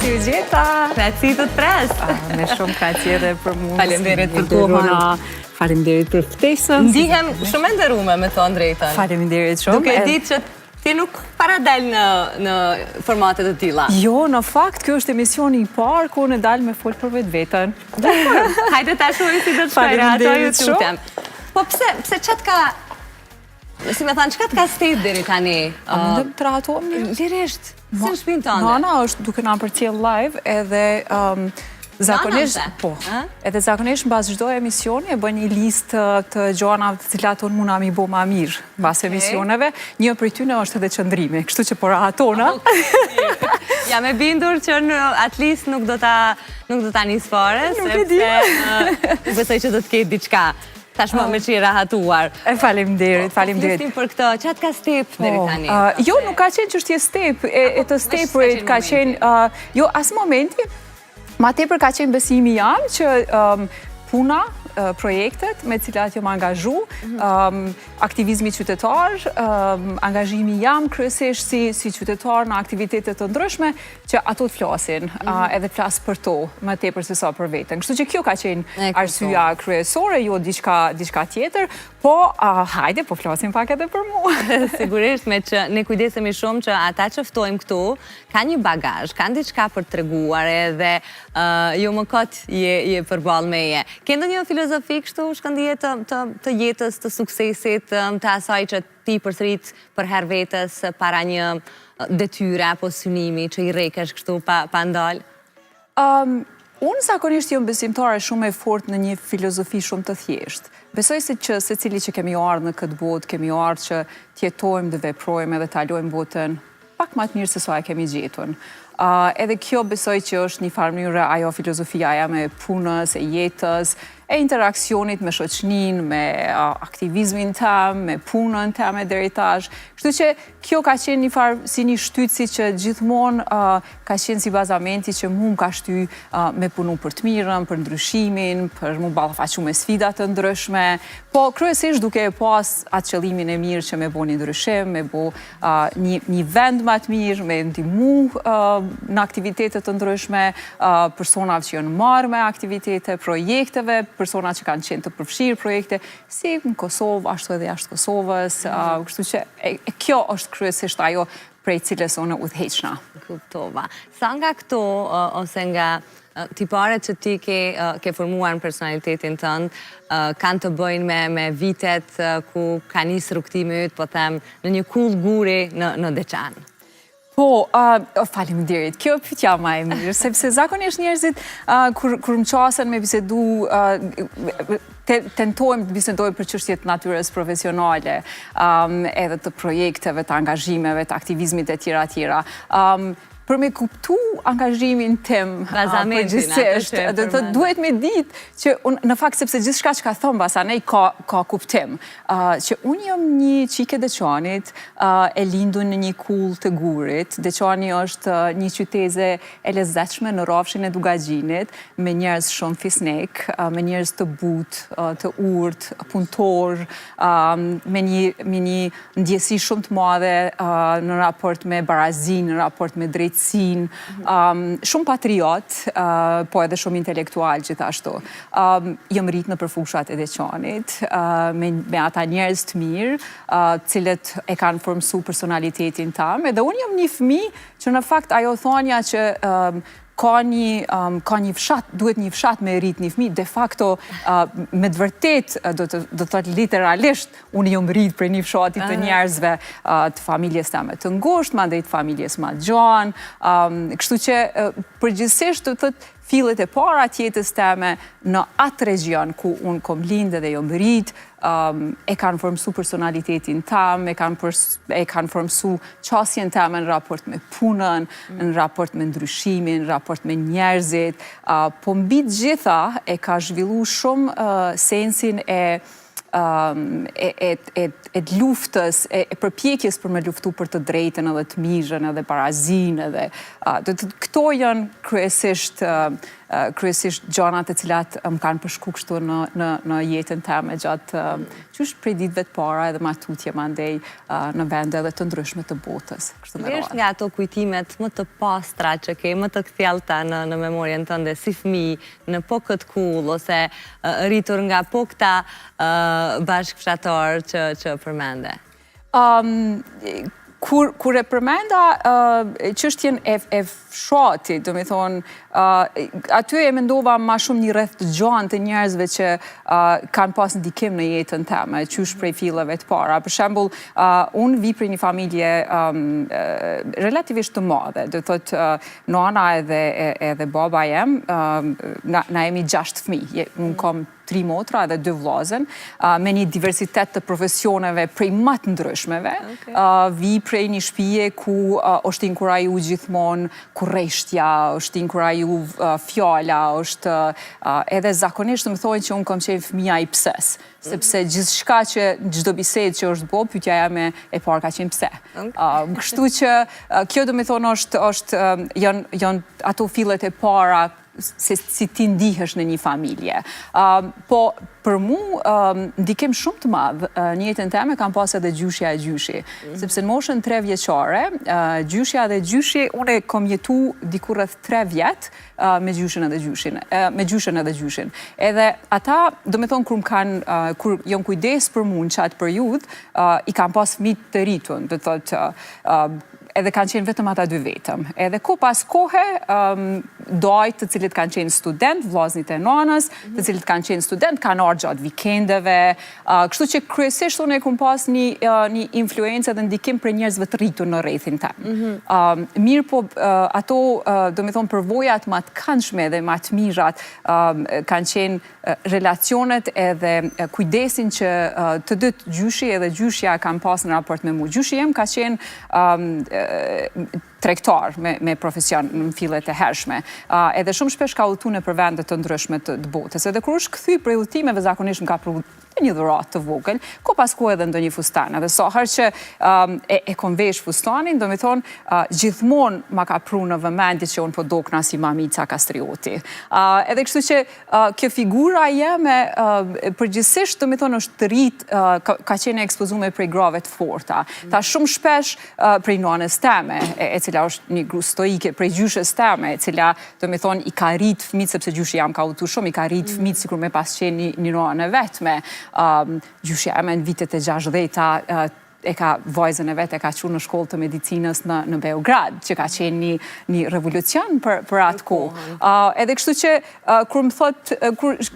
si u gjeta? Kraci të pres. Me shumë kraci edhe për mua. Faleminderit për kohën. Faleminderit për ftesën. Ndihem shumë e nderuar me të drejtën. Faleminderit shumë. Duke ditë që ti nuk para del në formatet të tilla. Jo, në fakt, kjo është emisioni i parë ku unë dal me fol për vetveten. Hajde ta shohim si do të shkojë ato ju tutem. Po pse çat ka si më thënë, çka të ka stejt deri tani? A mundem të rahatohemi? Lirisht, si në shpinë tënde? Nana është duke na përcjell live edhe zakonisht, po, edhe zakonisht mbas çdo emisioni e bën një listë të gjëra të cilat unë mund mi bo ma mirë mbas emisioneve. Një prej tyre është edhe qëndrimi, kështu që po rahatona. Jam e bindur që në at least nuk do ta nis fare, sepse besoj që do të ketë diçka. Tashmë me që i rahatuar. Faleminderit. Flistim për këtë, çat ka step deri tani? Jo, nuk ka qenë çështje step, e të stepurit ka qenë, jo, as momenti, ma tepër ka qenë besimi jam që puna, projektet me cilat jam angazhu, aktivizmi qytetar, angazhimi jam kryesisht si qytetar në aktivitetet të ndryshme, që ato të flasin, edhe flas për to, më tepër se sa për veten. Kështu që kjo ka qenë arsyeja kryesore, jo diçka tjetër, po hajde, po flasim pak edhe për mua. Sigurisht, me që ne kujdesemi shumë që ata që ftojmë këtu, ka një bagazh, kanë diçka për treguar edhe jo më kot je përballë meje. Ke ndonjë filozofi kështu shkëndije të jetës, të suksesit, të asaj që ti përsërit për herë vetes para një detyre apo synimi që i rrekesh kështu pa ndal? Unë zakonisht jam besimtare shumë e fortë në një filozofi shumë të thjeshtë. Besoj se që secili që kemi ardhur në këtë botë, kemi ardhur që të jetojmë dhe veprojmë edhe të kalojmë botën pak më të mirë se sa e kemi gjetur. Edhe kjo besoj që është një farë mënyrë ajo filozofia jame e punës, e jetës, e interakcionit me shoqnin, me aktivizmin tam, me punën tam e deri tash. Kështu që kjo ka qenë një farë si një shtytësi që gjithmonë ka qenë si bazamenti që mu më ka shty me punu për të mirën, për ndryshimin, për mu ballafaqu me sfidat të ndryshme, po kryesisht duke e pas atë qëllimin e mirë që me bo një ndryshim, me bo një vend më të mirë, me ndihmu në aktivitetet të ndryshme, personat që janë marrë me aktivitete, projekteve, persona që kanë qenë të përfshirë projekte, si në Kosovë, ashtu edhe jashtë Kosovës, kështu që kjo është kryesisht ajo prej cilës unë udhëheqna. Kuptova. Sa nga këto, ose nga tiparet që ti ke formuar në personalitetin tënd, kanë të bëjnë me vitet ku ka nisë rrugtimi yt, po them, në një kull guri në Deçan? Po, faleminderit, kjo pyetja ma e mirë, sepse zakonisht njerëzit kur më qasen me bisedu, tentojmë të bisedojmë për çështjet natyrës profesionale, edhe të projekteve, të angazhimeve, të aktivizmit e tjera. Për me kuptu angazhimin tim përgjithsisht, duhet me ditë që në fakt sepse gjithçka që ka thonë basanej ka kuptim, që unë jam një qike Deçanit, e lindur në një kull të Gurit. Deçani është një qyteze e lezetshme në rrafshin e Dugagjinit, me njerëz shumë fisnik, me njerëz të butë, të urtë, punëtor, me një ndjesi shumë të madhe në raport me barazin, në raport me drejtësin, shumë patriot, po edhe shumë intelektual gjithashtu. Jam rrit në përfushat e Deçanit, me ata njerëz të mirë, cilët e kanë formsu personalitetin tam, edhe unë jam një fëmijë që në fakt ajo thonja që ka një fshat, duhet një fshat me rrit një fëmijë, de facto me të vërtet, do të thotë literalisht, unë jam rrit për një fshatit të njerëzve të familjes tame të ngushtë, mandej të familjes ma gjan, kështu që përgjithsisht do të thotë fillet e para të jetës teme në atë region ku unë kom lindë dhe jom rrit, e kanë formsu personalitetin tam, e kanë formsu qasjen teme në raport me punën, në raport me ndryshimin, në raport me njerëzit, po mbi të gjitha e ka zhvillu shumë sensin e luftës, e përpjekjes për me luftu për të drejtën edhe të mirën edhe barazin edhe këto janë kryesisht kryesisht gjanat e cilat më kanë përshku kështu në jetën teme gjatë qysh prej ditëve të para edhe matutje mandej në vende edhe të ndryshme të botës. Është nga ato kujtimet më të pastra që ke, më të kthjellta në memorien tënde, si fëmijë, në po këtë kull, ose rritur nga po këta bashkëfshatar që përmende? Kur e përmenda çështjen e fshatit, do me thonë, aty e mendova ma shumë një rreth të gjanë të njerëzve që kanë pas ndikim në jetën time, qysh prej filleve të para. Për shembull, unë vi prej një familje relativisht të madhe, do thotë nana edhe baba jem, na jemi 6 fëmijë, unë kam 3 motra edhe 2 vllazën, me një diversitet të profesioneve prej më të ndryshmeve. Vi prej një shtëpie ku është inkuraju gjithmonë kurreshtja, është inkuraju fjala, është edhe zakonisht më thonë që unë kam qenë fëmija i pses, sepse gjithçka që çdo bisedë që është bo, pyetja jame e parë ka qenë pse. Kështu që kjo do me thonë janë ato fillet e para se si ti ndihesh në një familje. Po, për mu, ndikim shumë të madh në jetën time kam pas edhe gjyshja e gjyshi. Sepse në moshën 3 vjeçare, gjyshja dhe gjyshi, unë kam jetu diku rreth 3 vjet me gjyshin edhe gjyshin. Edhe ata, do me thonë, kur jon kujdes për mu në qatë periudhë, i kam pas fëmijë të rritun, do thotë, edhe kanë qenë vetëm ata 2 vetëm. Edhe ko pas kohe, dojtë të cilët kanë qenë student, vllaznit e nanës, të cilët kanë qenë student, kanë ardhur gjatë vikendeve, kështu që kryesisht unë e kam pas një influencë dhe ndikim për njerëzve të rritur në rrethin tim. Mirë po, ato, do me thonë, përvojat ma të këndshme dhe ma të mirat kanë qenë relacionet edhe kujdesin që të dytë gjyshi edhe gjyshja kanë pas në raport me mu. Gjyshi jem ka qenë tregtar me profesion në fillet e hershme. Edhe shumë shpesh ka udhëtuar nëpër vende të ndryshme të botës. Edhe kur është kthy prej udhëtimeve zakonisht më ka prodhuar një dhuratë të vogël, ko pas ku edhe ndonjë fustan. Edhe sa herë që e kom vesh fustanin, do me thonë, gjithmonë ma ka pru në vëmendje që unë po dokna si Mamica Kastrioti. Edhe kështu që kjo figura jeme përgjithsisht, do me thonë, është të rritë, ka qenë ekspozume prej grave të forta. Ta shumë shpesh prej nanës teme, e cila është një gru stoike, prej gjyshes teme, e cila, do me thonë, i ka rritë fëmijët, sepse gjyshi jam ka udhëtuar shumë, i ka rritë fëmijët sikur me pas qenë një nanë e vetme. Gjyshja eme në vitet e 60-ta e ka vajzën e vetë, e ka qenë në shkollë të medicinës në Beograd, që ka qenë një revolucion për atë kohë. Edhe kështu që kur më thot,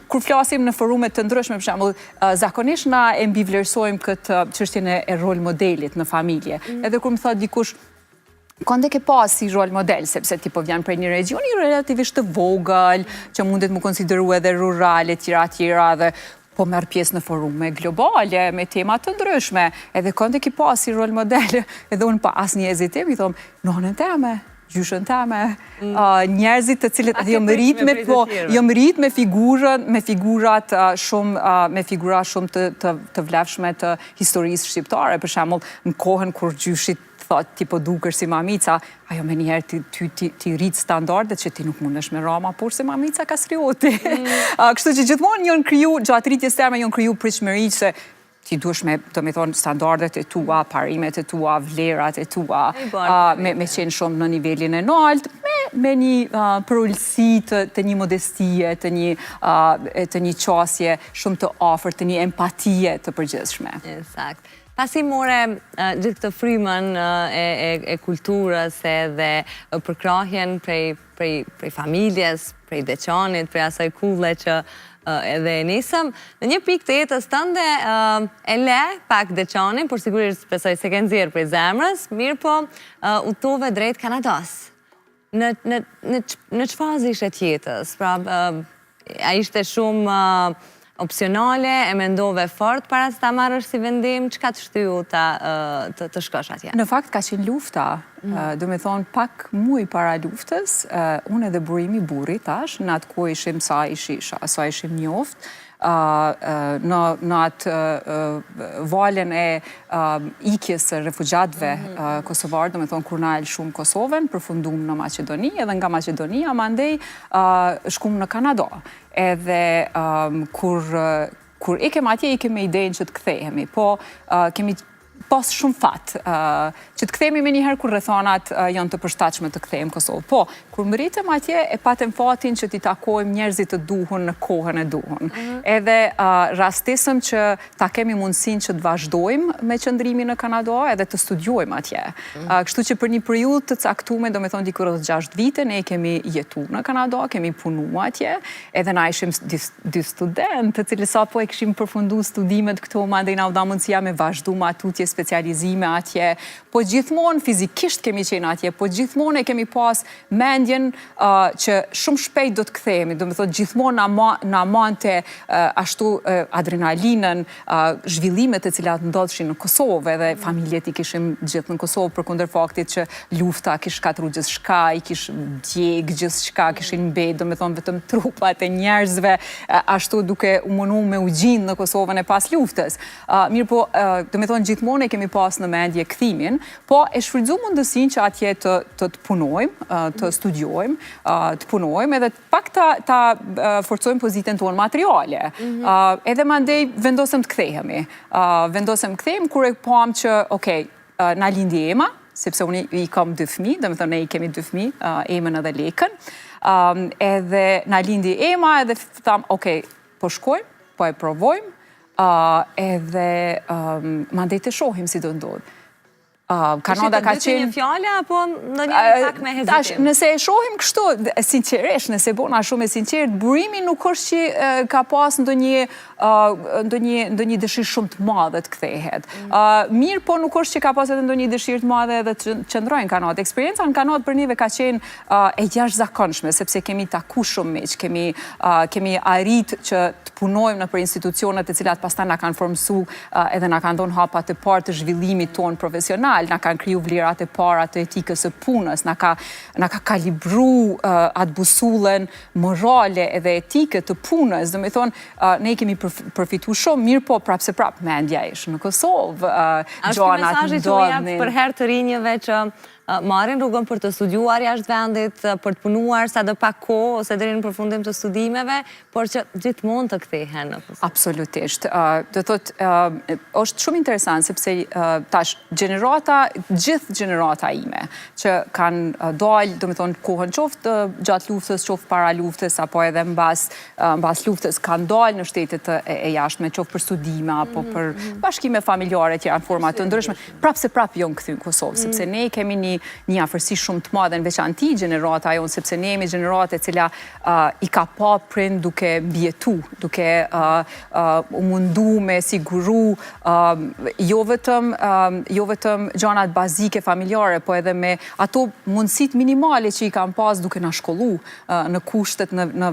kur flasim në forumet të ndryshme, për shembull, zakonisht na e mbivlerësojmë këtë çështjen e rol modelit në familje. Edhe kur më thot dikush, konde ke pas si rol model, sepse ti po vjen prej një regioni relativisht të vogël, që mundet më konsideru edhe rurale, tjera, dhe po merr pjesë në forume globale, me tema të ndryshme, edhe konde ki pas si rol model, edhe unë pa asnjë hezitim, i thom, nonën teme, gjyshën teme, njerëzit të cilët jom rrit me figurat shumë të vlefshme të historisë shqiptare, për shembull, në kohën kur gjyshit thot, ti po dukesh si Mamica, ajo me njerë ti rritë standardet që ti nuk mundesh me rama, por si Mamica Kastrioti. Kështu që gjithmonë janë kriju, gjatë rritjes teme janë kriju pritshmëri që ti duhesh me, do me thonë, standardet e tua, parimet e tua, vlerat e tua, me qenë shumë në nivelin e nalt, me një përullësi të një modestie, të një qasje shumë të afërt, të një empatie të përgjithshme. Eksakt. Pasi more gjithë këtë frymën e kulturës edhe përkrahjen prej familjes, prej deçanit, prej asaj kulle që edhe e nisëm, në një pikë të jetës tënde e le pak deçanin, por sigurisht besoj se ke nxjerrë prej zemrës, mirë po udhtove drejt Kanadas. Në ç'fazë ishe të jetës? Pra, a ishte shumë opcionale, e mendove fort para se ta marrësh si vendim, çka të shtyu të shkosh atje? Në fakt ka qenë lufta, do me thonë pak muaj para luftës, unë edhe burimi burri tash, në atë ku ishim sa ishim njoft, në atë valën e ikjes së refugjatëve kosovarë, do me thonë kur na shumë Kosovën, përfundum në Maqedoni, edhe nga Maqedonia, mandej shkum në Kanada. Edhe kur ikem atje, ikem me idenë që të kthehemi, po kemi pas shumë fat, që të kthehemi me njëherë kur rrethonat janë të përshtatshme të kthehemi Kosovë. Po, kur mbërritëm atje, e patëm fatin që t'i takojmë njerëzit të duhun në kohën e duhun. Edhe rastisëm që ta kemi mundësinë që të vazhdojmë me qëndrimin në Kanada edhe të studiojmë atje. Kështu që për një periudhë të caktuar, do me thonë dikur 6 vite, ne kemi jetuar në Kanada, kemi punuar atje, edhe na ishim dy studentë, të cilët sapo e kishim përfunduar studimet këto, mandej na u dha mundësia me vazhdu matutje specializime atje, po gjithmonë fizikisht kemi qenë atje, po gjithmonë e kemi pas mendjen që shumë shpejt do të kthehemi, do me thotë gjithmonë na mante ashtu adrenalinën, zhvillimet e cilat ndodhshin në Kosovë, edhe familjet i kishim gjithë në Kosovë, përkundër faktit që lufta kish shkatru gjithçka, i kish djeg gjithçka, kishin mbet, do me thonë vetëm trupat e njerëzve, ashtu duke u mundu me u gjinë në Kosovën e pas luftës. Mirë po, do me thonë gjithmonë e kemi pas në mendje kthimin, po e shfrytëzu mundësinë që atje të punojmë, të studiojmë, të punojmë, edhe pak ta forcojmë pozitën tonë materiale. Edhe mandej vendosëm të kthehemi. Vendosëm të kthehemi kur e pam që, okej, na lindi Ema, sepse unë i kam 2 fëmijë, do me thënë ne i kemi 2 fëmijë, Emën edhe Lekën. Edhe na lindi Ema, edhe tham, okej, po shkojmë, po e provojmë, edhe mandej të shohim si do ndodhë. Kanada ka qenë... një fjale, apo në një pak me hezitim? Nëse e shohim kështu, sinqeresht, nëse bona shumë e sinqert, burimi nuk është që ka pas ndonjë dëshirë shumë të madhe të kthehet. Mirë, po nuk është që ka pas edhe ndonjë dëshirë të madhe edhe të qëndrojnë Kanada. Eksperienca në Kanada për neve ka qenë e jashtëzakonshme, sepse kemi taku shumë miq, kemi arrit që të punojmë në për institucionet e cilat pastaj na kanë formsu edhe na kanë dhënë hapa të parë të zhvillimit tonë profesional, na kanë kriju vlerat e para të etikës së punës, na ka kalibru atë busullën morale edhe etike të punës. Do me thonë, ne kemi përfitu shumë, mirë po prapë se prapë mendja ishë në Kosovë. Ashtë mesazhi që u jep për herë të rinjëve që marrin rrugën për të studiuar jashtë vendit, për të punuar sa do pak kohë ose deri në përfundim të studimeve, por që gjithmonë të kthehen në Kosovë. Absolutisht. Do thotë, është shumë interesant sepse tash gjithë gjenerata ime që kanë dalë, do me thonë, kohën qoftë gjatë luftës, qoftë para luftës, apo edhe mbas luftës, kanë dalë në shtetet e jashtme, qoftë për studime, apo për bashkime familjare që janë format të ndryshme, prapë se prapë jonë këthy në Kosovë, sepse ne kemi një afërsi shumë të madhe në veçanti gjenerata jonë, sepse ne jemi gjenerata e cila i ka pa prind duke mbjetu, duke u mundu me siguru jo vetëm gjanat bazike familjare, po edhe me ato mundësit minimale që i kam pas duke na shkollu në kushtet në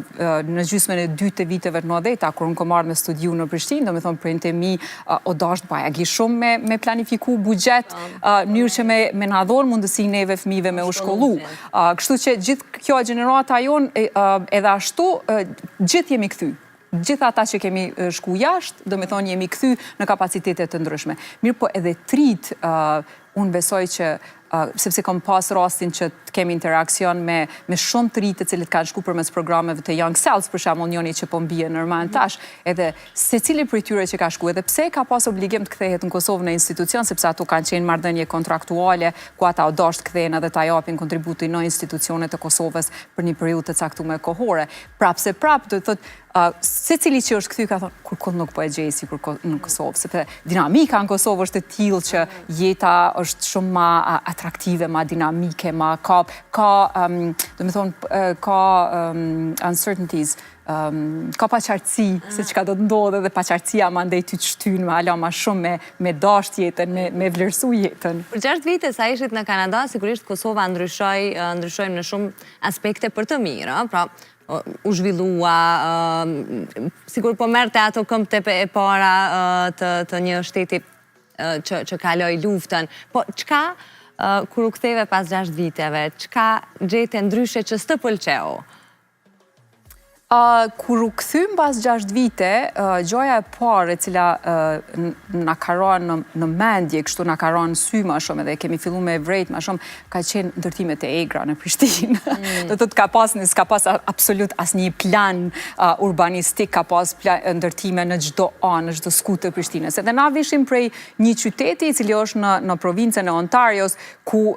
gjysmën e 2 të viteve të 90-ta, kur unë kom ardhur me studiu në Prishtinë, do me thonë prindët e mi o dasht bajagi shumë me planifiku buxhet, mënyrë që me na dhonë mundësi neve fëmijëve me u shkollu. Kështu që gjithë kjo gjenerata jonë edhe ashtu, gjithë jemi kthy. Gjithë ata që kemi shku jashtë, do me thonë jemi kthy në kapacitetet të ndryshme. Mirë po edhe trit, unë besoj që sepse kom pas rastin që të kemi interakcion me shumë të rritë të cilët kanë shku përmes programeve të Young Cells, për shembull njëri që po mbije nërman tash, edhe secili prej tyre që ka shku, edhe pse ka pas obligim të kthehet në Kosovë në institucion, sepse ato kanë qenë marrëdhënie kontraktuale, ku ata o dasht kthehen edhe ta japin kontributin në institucionet të Kosovës për një periudhë të caktuar kohore. Prapë se prapë, do të thotë, secili që është kthy ka thonë, kur nuk po e gjej sikur në Kosovë, sepse dinamika në Kosovë është e tillë që jeta është shumë ma atraktive, ma dinamike, ma ka do me thonë, ka uncertainties, ka paqartësi se çka do të ndodhe dhe paqartësia mandej ty të shtyn me ala ma shumë me dasht jetën, me vlerësu jetën. Për 6 vite sa ishit në Kanada, sigurisht Kosova ndryshojmë në shumë aspekte për të mirë, pra u zhvillua, sigur po merte ato këmbët e para të një shteti që kaloi luftën, po çka kur u ktheve pas 6 viteve, çka gjete ndryshe që s'të pëlqeu? Kur u këthym pas 6 vite, gjoja e parë e cila na karon në mendje, kështu na karon sy ma shumë edhe kemi fillu me vrejt ma shumë, ka qenë ndërtimet e egra në Prishtinë. Do të s'ka pas absolut asnjë plan urbanistik, ka pas ndërtime në çdo anë, në çdo skuq të Prishtinës. Edhe na vishim prej një qyteti i cili është në provincën e Ontarios, ku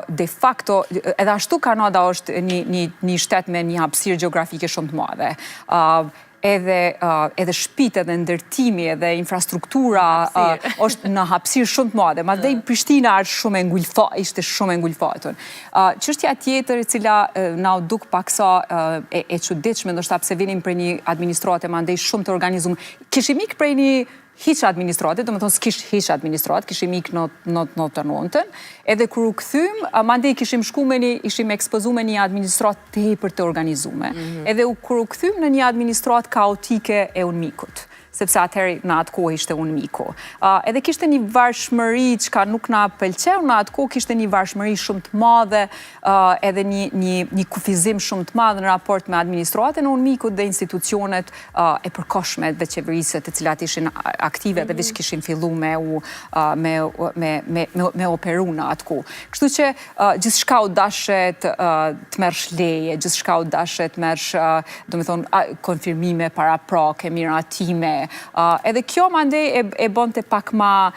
de facto edhe ashtu Kanada është një shtet me një hapësirë gjeografike shumë të madhe. Edhe shtëpitë, edhe ndërtimi, edhe infrastruktura është në hapësirë shumë të madhe. Madje Prishtina ishte shumë e ngulfatur. Çështja tjetër e cila na u duk paksa e çuditshme, ndoshta pse vinim prej një administrate mandej shumë të organizuar. Kishim ikë prej një hiç administrate, do të thonë s'kish hiç administrat, kishim ikë në të nëntën, edhe kur u kthym, mandej kishim ishim ekspozuar me një administrat tepër të organizuar. Edhe kur u kthym në një administrat kaotike e UNMIK-ut, sepse atëherë në atë kohë ishte UNMIK-u. Edhe kishte një varshmëri që nuk na pëlqeu në atë kohë, kishte një varshmëri shumë të madhe, edhe një kufizim shumë të madhe në raport me administratën e UNMIK-ut dhe institucionet e përkohshme dhe qeverisë të cilat ishin aktive dhe veç kishin fillu me operu në atë kohë. Kështu që gjithçka u dashet të mersh leje, gjithçka u dashet të mersh, do të thonë, konfirmime paraprake, miratime. Edhe kjo mandej e bonte pak ma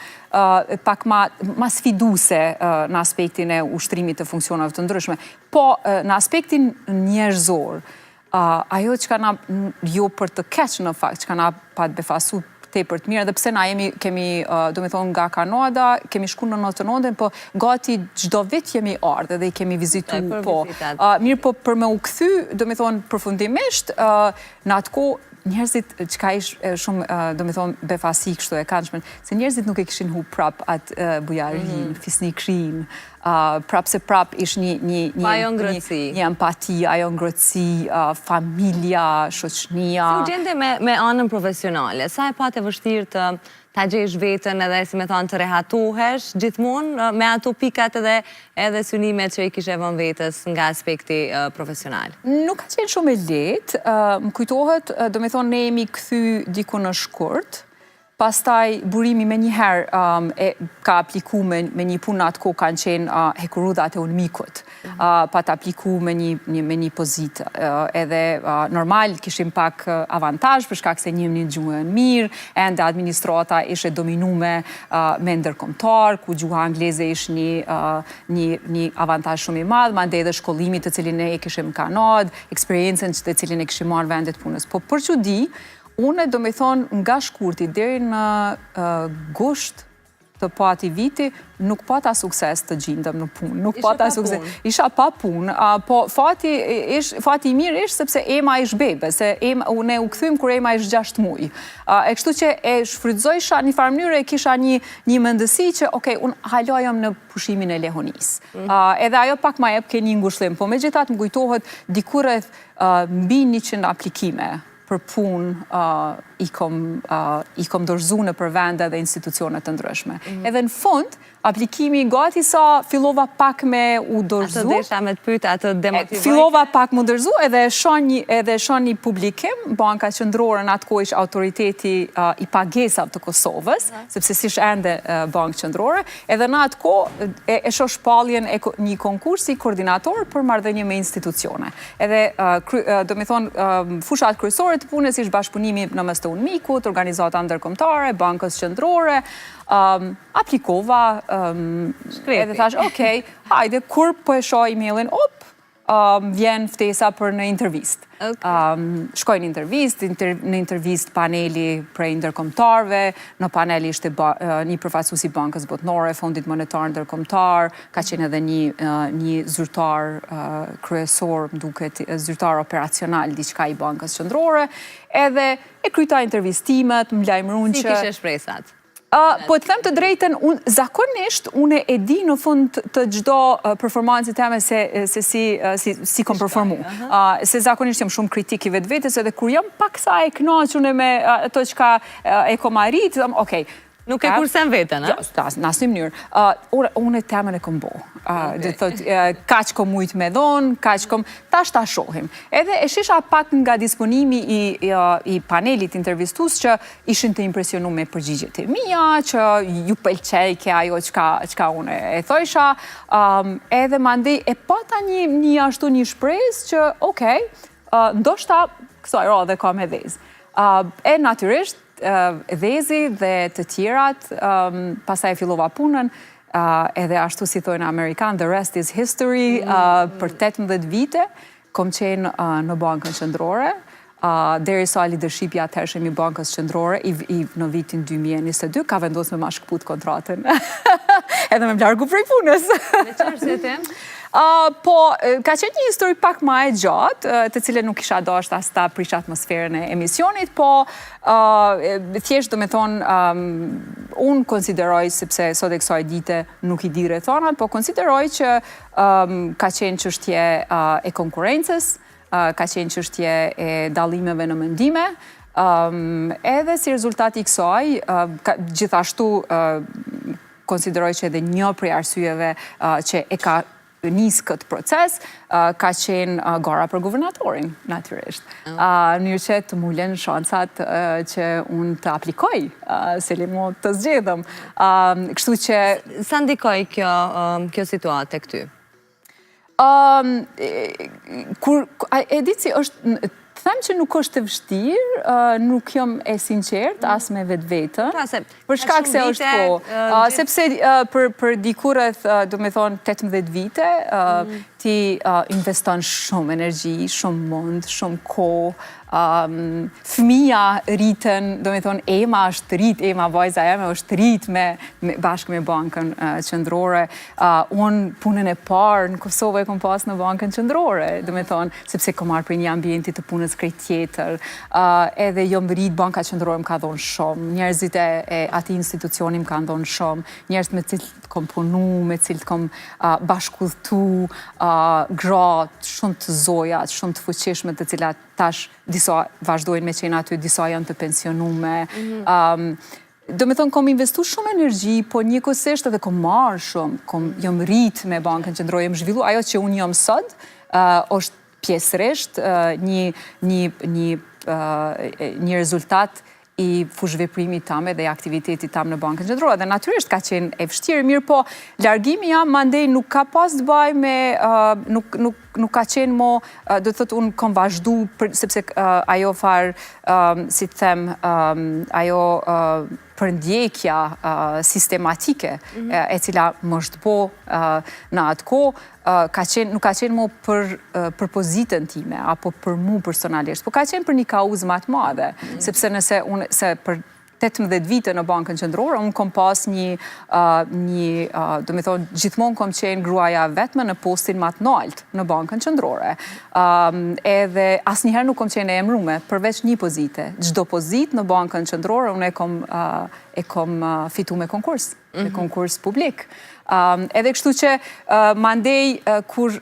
sfiduse në aspektin e ushtrimit të funksionave të ndryshme. Po, në aspektin njerëzor, ajo që ka na, jo për të keq në fakt, që ka na pa të befasu tepër të mirë, dhe pse na kemi, do me thonë, nga Kanada, kemi shku në 99, po gati çdo vit jemi ardhe dhe i kemi vizitu, po. Mirë, po për me u kthy, do me thonë, përfundimisht, në atë kohë, njerëzit që ka ish shumë, do me thonë, befasi kështu e kanëshmen, se njerëzit nuk e kishin hu prap atë bujarin, fisnikrin, prap se prap ish një empati, ajo ngrotësi, familja, shoqënia. Si u gjende me anën profesionale? Sa e pat e vështirë të ta gjesh vetën edhe, si me thonë, të rehatohesh gjithmonë me ato pikat edhe synimet që i kishe vën vetës nga aspekti profesional? Nuk ka qenë shumë e lehtë, më kujtohet, do me thonë, ne jemi kthy diku në shkurt, pastaj burimi me njëherë ka apliku me një punë atë ko kanë qenë hekurudhat e UNMIK-ut, pa të apliku me një pozitë. Edhe normal kishim pak avantaj, për shkak se njëm një gjuhën mirë, ende administrata ishe dominume me ndërkombëtar, ku gjuha angleze ishte një avantaj shumë i madh, mandej edhe shkollimit të cilin e kishim në Kanadë, eksperiencën të cilin e kishim marrë vendet punës. Po për çudi, unë, do me thonë, nga shkurti deri në gusht të po ati viti, nuk pata sukses të gjindëm në punë. Nuk pata sukses. Isha pa punë, po fati i mirë ishte sepse Ema ish bebe, se ne u kthym kur Ema ish 6 muaj. E kështu që e shfrytëzoisha një farë mënyrë, e kisha një mendësi që, okej, unë halojëm në pushimin e lehonisë. Edhe ajo pak ma jep ke një ngushëllim, po megjithatë më kujtohet diku rreth mbi 100 aplikime për punë i kom dorëzu në për vende dhe institucionet të ndryshme. Edhe në fund, aplikimi gati sa fillova pak me u dorëzu. Ato desha me të pyta, ato demotivoj? Fillova pak me u dorëzu edhe shon një publikim, Banka Qendrore në atë kohë ish autoriteti i pagesave të Kosovës, sepse sish ende Bankë Qendrore, edhe në atë kohë e shoh shpalljen e një konkursi koordinator për marrëdhënie me institucione. Edhe, do me thonë, fushat kryesore të punës ish bashkëpunimi në mes të UNMIK-ut, organizata ndërkombëtare, Bankës Qendrore, aplikova, edhe thash, okej, hajde, kur po e shoh emailin, vjen ftesa për në intervist. Shkoj në intervist paneli prej ndërkombëtarve, në paneli ishte një përfaqësues i Bankës Botnore, Fondit Monetar Ndërkombëtar, ka qenë edhe një zyrtar kryesor, më duket, zyrtar operacional diçka i Bankës Qendrore, edhe e kryeta intervistimet, më lajmëruan që... Si kishe shpresat? Po të them të drejten, zakonisht unë e di në fund të çdo performancë teme se si kom performu. Se zakonisht jam shumë kritik i vetvetes edhe kur jam pak sa e kënaqur me ato çka e kom arrit, okej, Nuk e kursen vetën, a? Në asnjë mënyrë. Unë e temën e kom bo. Dhe thot, kaq kom mujt me dhonë, kaq kom... Tash ta shohim. Edhe e shisha pak nga disponimi i panelit intervistus që ishin të impresionu me përgjigjet e mia, që ju pëlqej ke ajo qka unë e thojsha, edhe mandej e pata një shpresë që, okej, ndoshta kësaj radhe ka me dhezë. E natyrisht, dhezi dhe të tjerat, pasaj e fillova punën, edhe ashtu si thojnë Amerikan, the rest is history, për 18 vite, kom qenë në Bankën Qendrore, deri sa leadershipja të hershëm i Bankës Qendrore, në vitin 2022, ka vendos me ma shkëput kontratën, edhe me më largu prej punës. Me qërë se te? Po, ka qenë një histori pak ma e gjatë, të cilën nuk isha dasht as ta prish atmosferën e emisionit, po thjesht do me thonë, unë konsideroj, sepse sot e kësaj dite nuk i di rrethonat, po konsideroj që ka qenë çështje e konkurrencës, ka qenë çështje e dallimeve në mendime, edhe si rezultati i kësaj, gjithashtu konsideroj që edhe një prej arsyeve që e ka nisë këtë proces, ka qenë gara për guvernatorin, natyrisht. Njërë që të mullen shansat që unë të aplikoj, se li mu të zgjedhëm. Kështu që... Sa ndikoj kjo situatë e këty? E ditë si është... Them që nuk është të vështirë, nuk jam e sinqert, as me vetë vetën, për shkak se është po. Sepse për dikurët, do me thonë, 18 vite, ti investon shumë energji, shumë mund, shumë kohë, fëmija rritën, do me thonë, Ema është rrit, Ema vajza eme është rrit bashkë me Bankën Qendrore. Unë punën e parë në Kosovë e kom pas në Bankën Qendrore, do me thonë, sepse kom marrë për një ambienti të punës krejt tjetër, edhe jom rrit Banka Qendrore më ka dhonë shumë, njerëzit e ati institucioni më ka dhonë shumë, njerëz me cilët kom punu, me cilët kom bashkudhtu, gratë, shumë të zojat, shumë të fuqishme të cilat tash disa vazhdojnë me qenë aty, disa janë të pensionume. Do me thonë, kom investu shumë energji, po njëkohësisht edhe kom marrë shumë, jom rritë me Bankën Qendrore, jem zhvillu, ajo që unë jam sot, është pjesërisht një rezultat i fushveprimit tamë dhe aktivitetit tamë në Bankën Qendrore. Dhe natyrisht ka qenë e vështirë, mirë po largimi jam mandej nuk ka pas të baj me, nuk ka qenë mo, do të thotë unë kom vazhdu, sepse ajo farë, si të them, ajo përndjekja sistematike, e cila më është po në atë ko, nuk ka qenë mo për pozitën time, apo për mu personalisht, po ka qenë për një kauzë matë madhe, sepse nëse për 18 vite në Bankën Qendrore, unë kom pas do me thonë, gjithmonë kom qenë gruaja vetme në postin matë nalt në Bankën Qendrore. Edhe asnjëherë nuk kom qenë e emrume, përveç një pozite. Çdo pozitë në Bankën Qendrore, unë e kom fitu me konkurs publik. Edhe kështu që mandej kur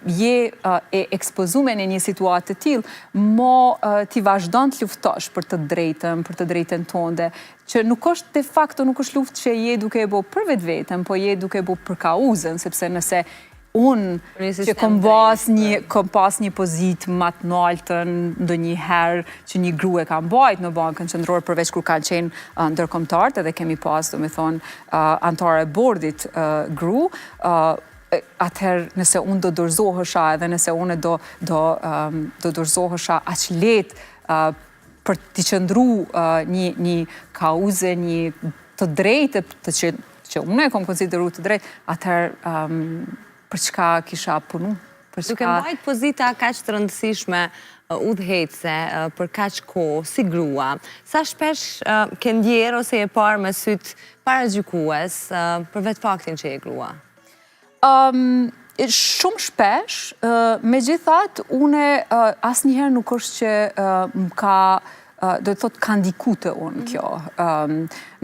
je e ekspozume në një situatë të tillë, mo ti vazhdon të luftosh për të drejtën tonde, që nuk është de facto, nuk është luftë që je duke e bo për vetë vetën, po je duke e bo për kauzën, sepse nëse unë që kom pas një pozitë matë naltën ndonjëherë që një gru e kam bajt në Bankën Qendrore përveç kur kanë qenë ndërkombëtarët edhe kemi pas, do me thonë, antare bordit gru, atëherë nëse unë do dorëzohesha edhe nëse unë do dorëzohesha aq letë për t'i qëndru një kauze, një të drejtë që unë e kom konsideru të drejtë, atëherë për çka kisha punu. Duke mbajt pozita kaq të rëndësishme udhëhecse për kaq kohë, si grua, sa shpesh ke ndjerë ose e parë me syt paragjykues për vetë faktin që je grua? Shumë shpesh, megjithatë, une asnjëherë nuk është që më ka do të thot ka ndiku të unë kjo.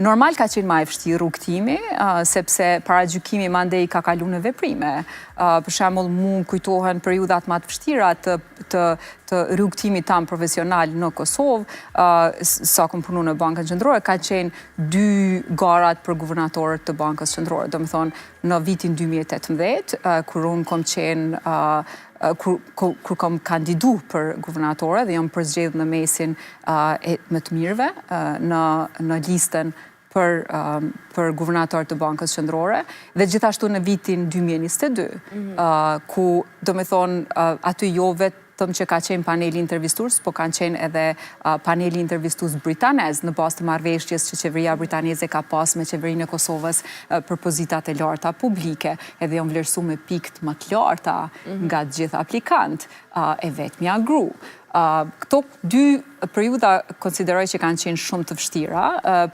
Normal ka qenë ma e vështirë rrugtimi, sepse paragjykimi mandej ka kalu në veprime. Për shembull, mu kujtohen periudat ma të vështira të rrugtimit tam profesional në Kosovë, sa kom punu në Bankën Qendrore, ka qenë 2 garat për guvernatorët të Bankës Qendrore. Do më thonë, në vitin 2018, kur unë kom qenë kur kom kandidu për guvernatore dhe jam përzgjedhur në mesin më të mirëve në listën për guvernator të Bankës Qendrore dhe gjithashtu në vitin 2022, ku do me thonë aty jo vetëm që ka qenë paneli intervistus, po kanë qenë edhe paneli intervistus britanez në bazë të marrëveshjes që qeveria britaneze ka pas me qeverinë e Kosovës për pozitat e larta publike, edhe janë vlerësu me pikët më të larta nga gjithë aplikant, e vetmja gru. Këto 2 periuda konsideroj që kanë qenë shumë të vështira,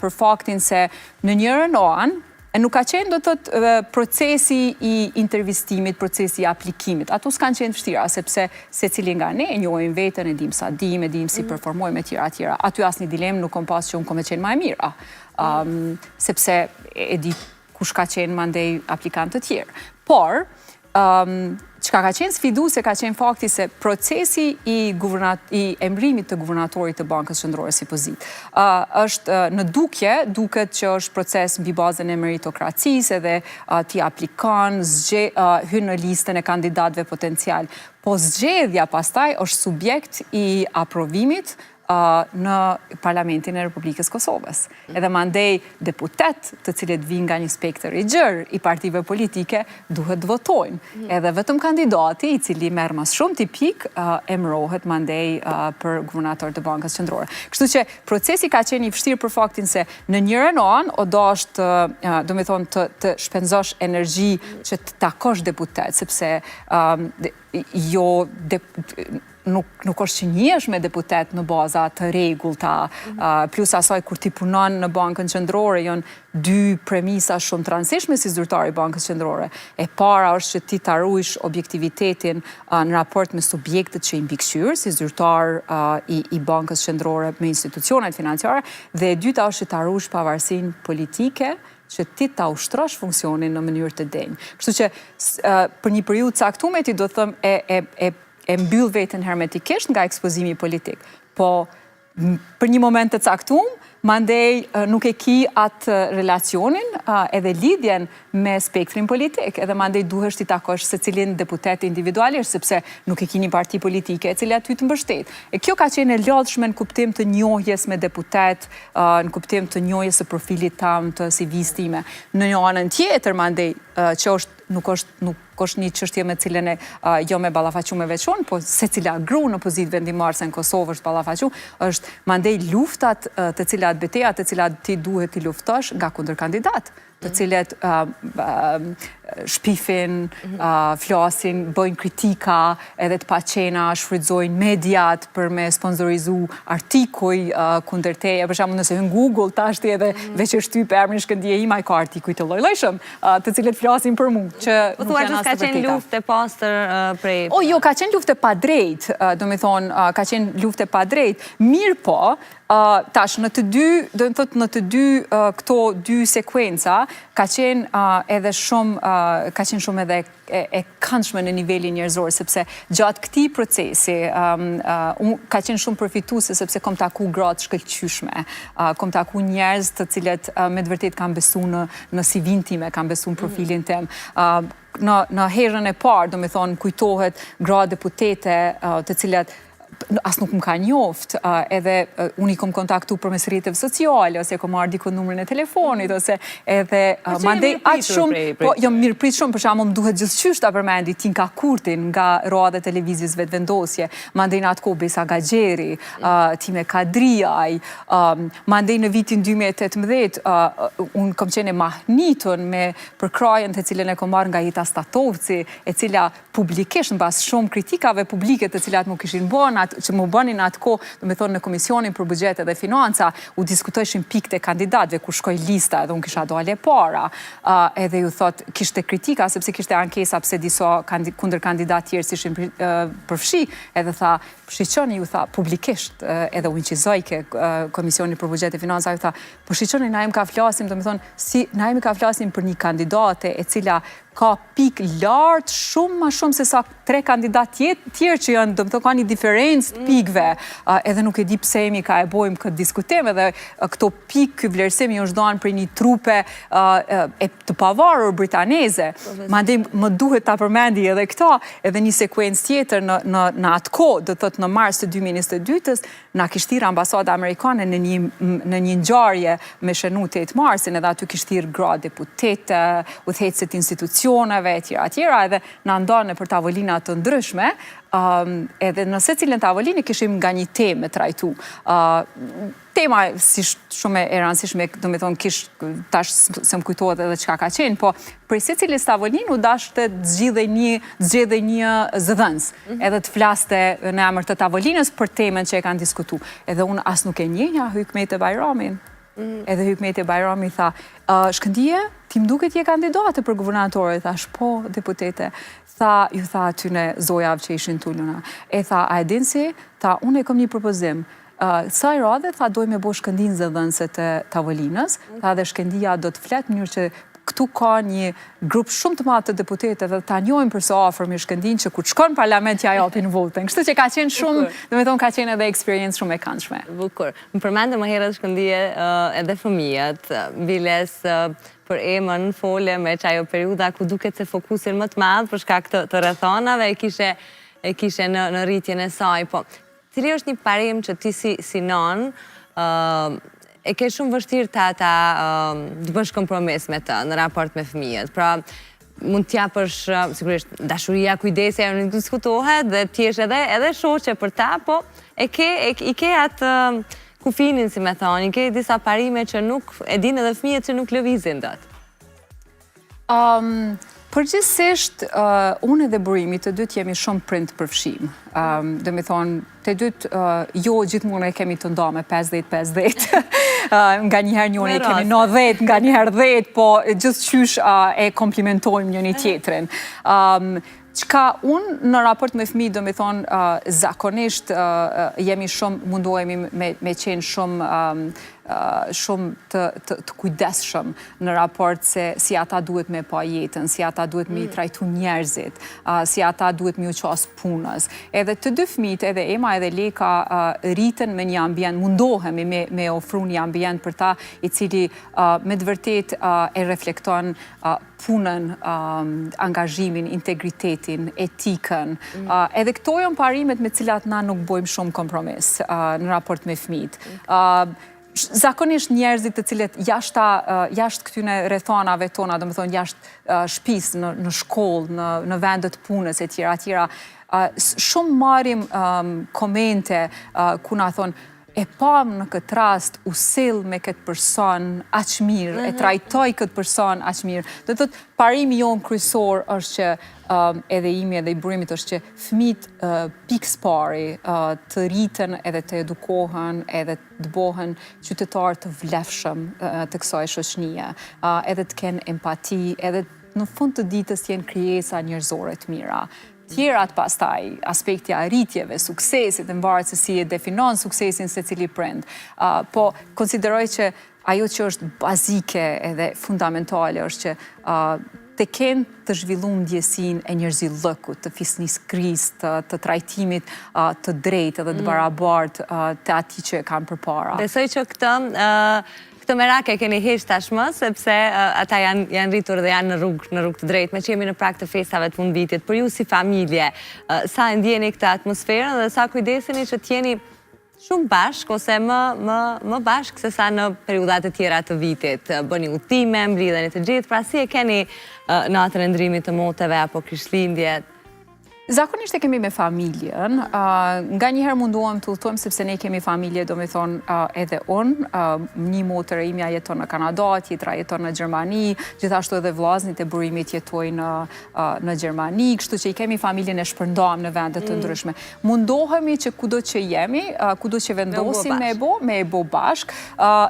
për faktin se në njërën anë, nuk ka qenë do të thotë procesi i intervistimit, procesi i aplikimit. Ato s'kanë qenë vështira, sepse secili nga ne e njohim veten, e dim sa dim, e dim si performojmë e tjera. Aty asnjë dilemë nuk kom pas që unë kom e qenë më e mira, sepse e di kush ka qenë mandej aplikant të tjerë. Por, çka ka qenë sfiduese ka qenë fakti se procesi i emërimit të guvernatorit të Bankës Qendrore si pozitë është në duket që është proces mbi bazën e meritokracisë edhe ti aplikon, hyn në listën e kandidatëve potencial. Po zgjedhja pastaj është subjekt i aprovimit në Parlamentin e Republikës Kosovës. Edhe mandej deputet të cilët vinë nga një spektër i gjerë i partive politike duhet të votojnë. Edhe vetëm kandidati i cili merr më shumë tipik emërohet mandej për guvernator të Bankës Qendrore. Kështu që procesi ka qenë i vështirë për faktin se në njërën anë o dashtë do me thonë të shpenzosh energji që të takosh deputet, sepse nuk është që njihesh me deputet në baza të rregullta, plus asaj kur ti punon në Bankën Qendrore janë 2 premisa shumë të rëndësishme si zyrtar i Bankës Qendrore. E para është që ti ta ruajsh objektivitetin në raport me subjektet që i mbikëqyrë, si zyrtar i Bankës Qendrore me institucionet financiare, dhe e dyta është që ta ruajsh pavarësinë politike që ti ta ushtrosh funksionin në mënyrë të denjë. Kështu që për një periudhë caktuar ti do të them e mbyll veten hermetikisht nga ekspozimi politik. Po, për një moment të caktuar, mandej nuk e ki atë relacionin edhe lidhjen me spektrin politik, edhe mandej duhesh ti takosh secilin deputet individualisht, sepse nuk e ki një parti politike e cila ty të mbështet. E kjo ka qenë e lodhshme në kuptim të njohjes me deputet, në kuptim të njohjes së profilit tam të CV-s time. Në një anën tjetër, mandej, që nuk është një çështje me cilën jo me ballafaqiu me veçon, po secila gru në pozitë vendimarrëse në Kosovë është ballafaqiu, është mandej luftat të cilat betejat të cilat ti duhet ti luftosh nga kundërkandidat, të cilët shpifin, flasin, bëjnë kritika, edhe të paqena, shfrytëzojnë mediat për me sponsorizu artikuj kundër teje. Për shembull, nëse hyn Google tashti edhe veç e shtyp emrin Shkëndije Imaj ka artikuj të lloj-llojshëm, të cilët flasin për mua, që nuk janë as të vërteta. Ka qenë luftë e pastër prej. Jo, ka qenë luftë e padrejtë, do me thonë, ka qenë luftë e padrejtë. Mirë po, tash në të dy këto 2 sekuenca ka qenë edhe shumë edhe e këndshme në nivelin njerëzor, sepse gjatë këtij procesi ka qenë shumë përfituese sepse kom taku gratë shkëlqyshme, kom taku njerëz të cilët me të vërtetë kanë besuar në CV-n time, kanë besuar në profilin tim. Në herën e parë, do me thonë, kujtohet gra deputete të cilat as nuk më ka njoft, edhe unë i kom kontaktu për mes rrjeteve sociale, ose kom marrë dikon numrin e telefonit, ose edhe mandej aq shumë, po jo mirë prit shumë, për shembull më duhet gjithçysh ta përmendi Tinka Kurtin nga roa dhe televizijës Vetvendosje, mandej në atë kohë Besa Gaxheri, Time Kadriaj, mandej në vitin 2018 unë kom qenë e mahnitur me përkrajën të cilën e kom marrë nga Jeta Statovci, e cila publikisht mbas shumë kritikave publike të cilat më kishin bërë që më bënin atë kohë, do me thonë në Komisionin për Buxhete dhe Financa, u diskutojshin pikët e kandidatëve, kur shkoj lista edhe unë kisha dole para, edhe ju thot, kishte kritika, sepse kishte ankesa pse disa kundër kandidat tjerë si ishin përfshi, edhe tha, shqiqoni ju tha publikisht, edhe u inqizoj ke Komisioni për Buxhete dhe Financa, ju tha, po shqiqoni na im ka flasim, do me thonë, si na im ka flasim për një kandidate e cila ka pik lartë shumë ma shumë se sa 3 kandidat tjerë që janë, do më të ka një diferencë të pikve, edhe nuk e di pse emi ka e bojmë këtë diskutim, edhe këto pik, këtë vlerësim janë zhdonë për një trupe të pavarur britaneze. Ma dhe më duhet të përmendi edhe këta, edhe një sekuencë tjetër në atë ko, do të thot në mars të 2022-ës, na kishtirë ambasada amerikane në një ngjarje me shenu 8 marsin, edhe aty kishtirë gra deputete, udhëheqësit institucioneve, etjera, edhe në ndonë për tavolinat të ndryshme, edhe në secilën tavolinë kishim nga një temë trajtu. Tema si shumë e rëndësishme, do me thonë tash se më kujtohet edhe çka ka qenë, po për secilës tavolinë u dashte zgjedhej një zëdhënës, edhe të flaste në emër të tavolinës për temën që e kanë diskutu. Edhe unë as nuk e njenja Hykmete Bajramin. Edhe Hykmete Bajrami tha, Shkëndije, ti m'duket je kandidate për guvernatore, thash, po, deputete. Ju tha atyne zojave që ishin tulluna. E tha, a e din si? Tha, unë e kom një propozim. Sa i radhe, tha, doj me bo Shkëndin zëdhënëse të tavolinës, tha dhe Shkëndia do të fletë mënyrë që këtu ka një grup shumë të madh të deputetëve dhe ta njohin për së afër me Shkëndin që kur shkon në parlament ja japin votën. Kështu që ka qenë shumë, do me thonë ka qenë edhe eksperiencë shumë e këndshme. Bukur. Më përmendë më herët Shkëndije edhe fëmijët, biles për emën fole me që ajo periuda ku duket se fokusin më të madhë për shkak të rrethonave e kishe në rritjen e saj. Po, cili është një parim që ti si non e ke shumë vështirë të bësh kompromis me të në raport me fëmijët. Pra, mund t'ja përsh, sigurisht, dashuria, kujdesja, në diskutohet dhe t'jesh edhe shoqe për ta, po i ke atë kufinin, si me thonë, i ke disa parime që nuk, e din edhe fëmijët që nuk lëvizin dot. Përgjithsisht, unë edhe burimi të dytë jemi shumë prind përfshim. Dhe me thonë, të dytë, jo gjithmonë e kemi të nda me 50-50. Nga njëherë njëri kemi 90, nga njëherë 10, po gjithë qysh e komplimentojmë njëni tjetrin. Qka unë në raport me fëmijë, do me thonë, zakonisht jemi shumë, mundohemi me qenë shumë të kujdesshëm në raport se si ata duhet me pa jetën, si ata duhet me i trajtu njerëzit, si ata duhet me u qas punës. Edhe të dy fëmijët, edhe Ema edhe Leka, rritën me një ambient, mundohemi me ofru një ambient për ta i cili me të vërtet e reflekton punën, angazhimin, integritetin, etikën. Edhe këto janë parimet me cilat na nuk bojmë shumë kompromis në raport me fëmijët. Zakonisht njerëzit të cilët jashtë këtyne rrethonave tona, do më thonë jashtë shtëpis, në shkollë, në vendet punës e tjera, shumë marim komente ku na thonë, e pam në këtë rast u sill me këtë person aq mirë, e trajtoj këtë person aq mirë. Do të thotë, parimi jonë kryesor është që edhe imi edhe i burimit është që fëmijët pikës pari të rritën edhe të edukohen edhe të bohen qytetarë të vlefshëm të kësaj shoqënie, edhe të kenë empati, edhe në fund të ditës të jenë krijesa njerëzore të mira. Tjerat pastaj, aspektja rritjeve, suksesit, në varet se si e definon suksesin se cili prind. Po, konsideroj që ajo që është bazike edhe fundamentale është që të kenë të zhvillum ndjesin e njerëzillëkut, të fisniskris, të trajtimit të drejtë dhe të barabartë të ati që e kanë përpara. Besoj që këtë merake keni heq tashmë, sepse ata janë rritur dhe janë në rrugë të drejtë, me që jemi në prag të festave të fundvitit. Për ju si familje, sa ndjeni këtë atmosferën dhe sa kujdeseni që t'jeni shumë bashkë ose më bashkë se sa në periudat e tjera të vitit. Bëni udhëtime, mbledheni të gjithë, pra si e keni natën e ndrimit të moteve apo Krishtlindjet? Zakonisht e kemi me familjen, nga njëherë munduam të udhtojmë sepse ne kemi familje, do me thonë edhe unë, një motër e imja jeton në Kanada, tjetra jeton në Gjermani, gjithashtu edhe vllaznit e burimit jetojnë në Gjermani, kështu që i kemi familjen e shpërndam në vendet të ndryshme. Mundohemi që kudo që jemi, kudo që vendosim me e bo bashk,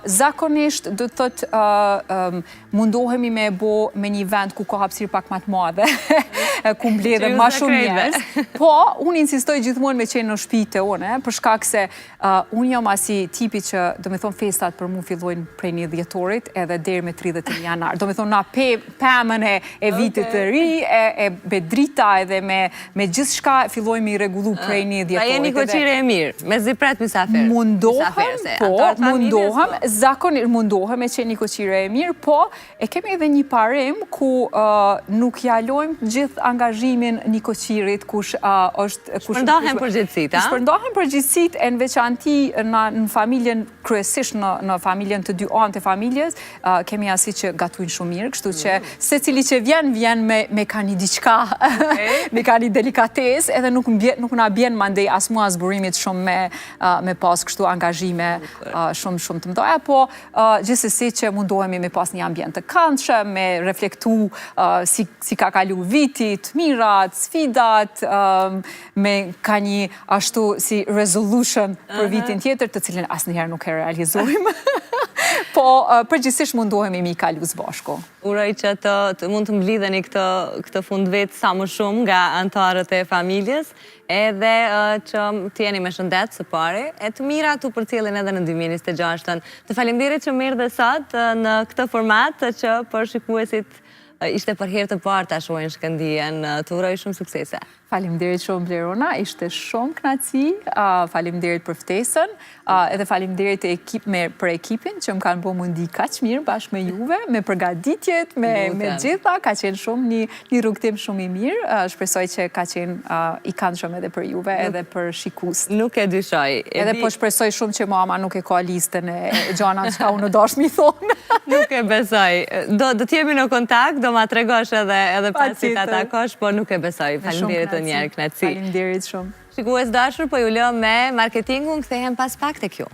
zakonisht do të thotë mundohemi me e bo me një vend ku ka hapësirë pak më të madhe, ku mbledhen më shumë njerëz. Po, unë insistoj gjithmonë me qenë në shtëpitë une, për shkak se unë jam asi tipi që, do me thonë, festat për mu fillojnë prej 1 dhjetorit edhe deri me 30 janar. Do me thonë, na pemën e vitit të ri, e bedrita edhe me gjithë shka fillojmë i regullu prej 1 dhjetorit. A jeni koqire e mirë, me zipret misafir? Mundohem e qeni koqire e mirë, po e kemi edhe një parim ku nuk jalojmë gjithë angazhimin një koqirit kush është... Shpërndahen përgjithësit, a? Shpërndahen përgjithësit e në veçanti në familjen, kryesisht në familjen të dy anë të familjes, kemi asi që gatuin shumë mirë, kështu që se cili që vjen me ka një diqka, me ka një delikates, edhe nuk na bjen mandej as mua as burimit shumë me pas kështu angazhime shumë të mdoja, po gjithsesi që mundohemi me pas një ambient të këndshëm, me reflektu si ka kalu vitit, mirat, sfidat, me ka një ashtu si resolution për vitin tjetër, të cilin asnjëherë nuk e realizojmë. Po, përgjithsisht mundohemi mi kalu bashku. Uroj që të mund të mblidheni këtë fundvit sa më shumë nga antarët e familjes, edhe që të jeni me shëndet së pari, e të mira të përcjellin edhe në 2026. Të faleminderit që mirë dhe sot në këtë format që për shikuesit ishte për herë të parë ta shohin Shkëndijën. Të uroj shumë suksese. Faleminderit shumë Blerona, ishte shumë kënaqësi, faleminderit për ftesën, edhe faleminderit për ekipin që më kanë bërë mundi kaq mirë bashkë me juve, me përgatitjet, me gjitha, ka qenë shumë një rrugtim shumë i mirë, shpresoj që ka qenë i këndshëm edhe për juve, edhe për shikues. Nuk e dyshoj. Edhe po shpresoj shumë që mama nuk e ka listën e gjana që ka unë dash mi thonë. Nuk e besoj. Do t'jemi në kontakt, do ma tregosh edhe pasi ta takosh, po nuk e besoj. Faleminderit të njerë, knatësi. Faleminderit shumë. Shikues dashur, po ju lëm me marketingun, kthehem pas pak tek ju.